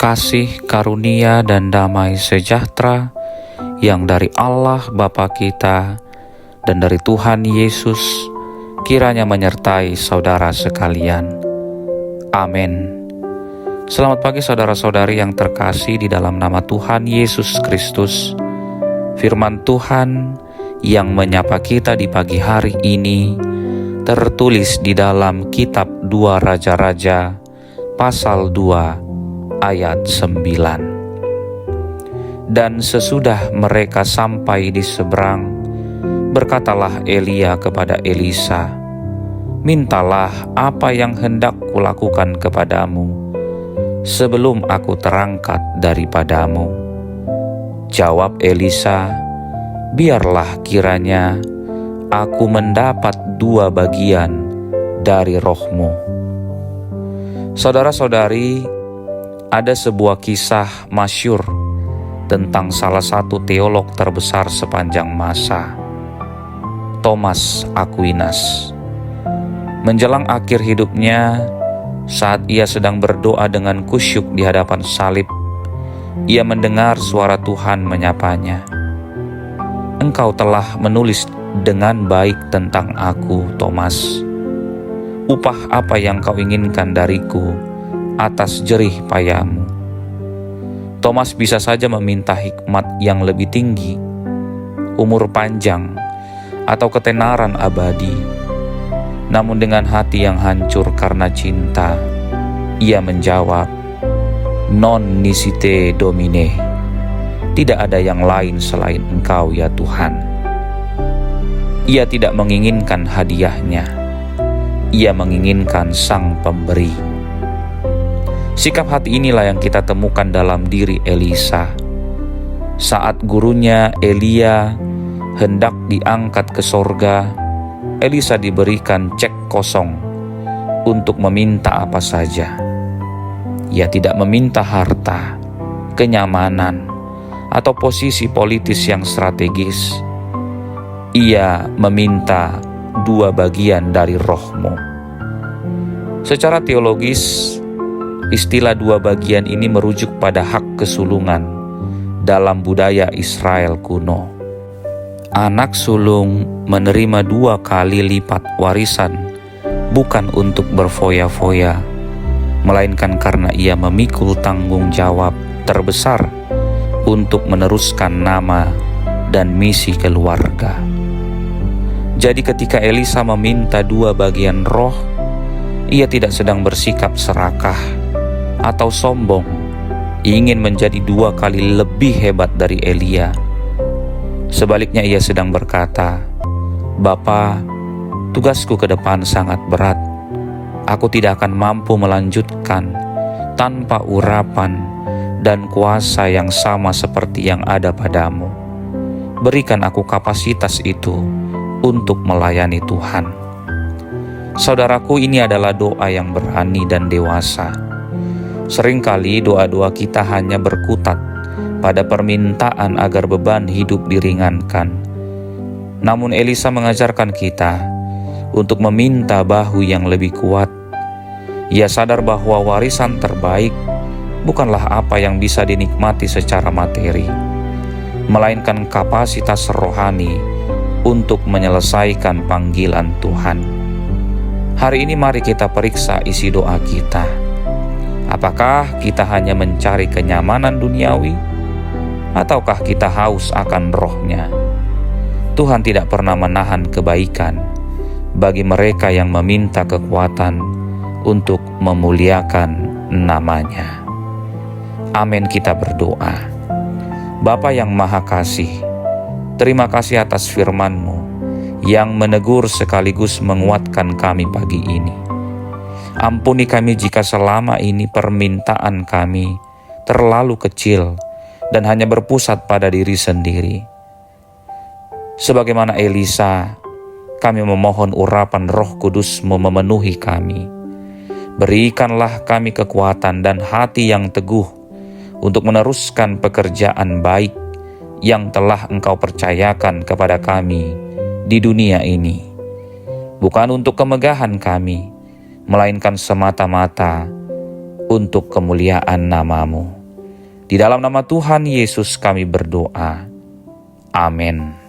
kasih, karunia, dan damai sejahtera yang dari Allah Bapa kita dan dari Tuhan Yesus kiranya menyertai saudara sekalian. Amin. Selamat pagi saudara-saudari yang terkasih di dalam nama Tuhan Yesus Kristus. Firman Tuhan yang menyapa kita di pagi hari ini tertulis di dalam kitab 2 Raja-Raja pasal 2 ayat 9. Dan sesudah mereka sampai di seberang, berkatalah Elia kepada Elisa, "Mintalah apa yang hendak kulakukan kepadamu sebelum aku terangkat daripadamu." Jawab Elisa, "Biarlah kiranya aku mendapat 2 bagian dari rohmu." Saudara-saudari, ada sebuah kisah masyhur tentang salah satu teolog terbesar sepanjang masa, Thomas Aquinas. Menjelang akhir hidupnya, saat ia sedang berdoa dengan kusyuk di hadapan salib, ia mendengar suara Tuhan menyapanya, "Engkau telah menulis dengan baik tentang aku, Thomas. Upah apa yang kau inginkan dariku atas jerih payahmu?" Thomas bisa saja meminta hikmat yang lebih tinggi, umur panjang, atau ketenaran abadi. Namun dengan hati yang hancur karena cinta, ia menjawab, "Non nisite Domine." Tidak ada yang lain selain Engkau ya Tuhan. Ia tidak menginginkan hadiahnya, ia menginginkan Sang Pemberi. Sikap hati inilah yang kita temukan dalam diri Elisa. Saat gurunya Elia hendak diangkat ke sorga, Elisa diberikan cek kosong untuk meminta apa saja. Ia tidak meminta harta, kenyamanan, atau posisi politis yang strategis. Ia meminta 2 bagian dari rohmu. Secara teologis, istilah 2 bagian ini merujuk pada hak kesulungan dalam budaya Israel kuno. Anak sulung menerima 2 kali lipat warisan bukan untuk berfoya-foya, melainkan karena ia memikul tanggung jawab terbesar untuk meneruskan nama dan misi keluarga. Jadi ketika Elisa meminta 2 bagian roh, ia tidak sedang bersikap serakah atau sombong, ingin menjadi 2 kali lebih hebat dari Elia. Sebaliknya ia sedang berkata, "Bapa, tugasku ke depan sangat berat. Aku tidak akan mampu melanjutkan tanpa urapan dan kuasa yang sama seperti yang ada padamu. Berikan aku kapasitas itu untuk melayani Tuhan." Saudaraku, ini adalah doa yang berani dan dewasa. Seringkali doa-doa kita hanya berkutat pada permintaan agar beban hidup diringankan. Namun Elisa mengajarkan kita untuk meminta bahu yang lebih kuat. Ia sadar bahwa warisan terbaik bukanlah apa yang bisa dinikmati secara materi, melainkan kapasitas rohani untuk menyelesaikan panggilan Tuhan. Hari ini mari kita periksa isi doa kita. Apakah kita hanya mencari kenyamanan duniawi, ataukah kita haus akan rohnya? Tuhan tidak pernah menahan kebaikan bagi mereka yang meminta kekuatan untuk memuliakan namanya. Amin, kita berdoa. Bapa yang Maha Kasih, terima kasih atas firman-Mu yang menegur sekaligus menguatkan kami pagi ini. Ampuni kami jika selama ini permintaan kami terlalu kecil dan hanya berpusat pada diri sendiri. Sebagaimana Elisa, kami memohon urapan Roh Kudus-Mu memenuhi kami. Berikanlah kami kekuatan dan hati yang teguh untuk meneruskan pekerjaan baik yang telah Engkau percayakan kepada kami di dunia ini. Bukan untuk kemegahan kami, melainkan semata-mata untuk kemuliaan nama-Mu. Di dalam nama Tuhan Yesus kami berdoa. Amin.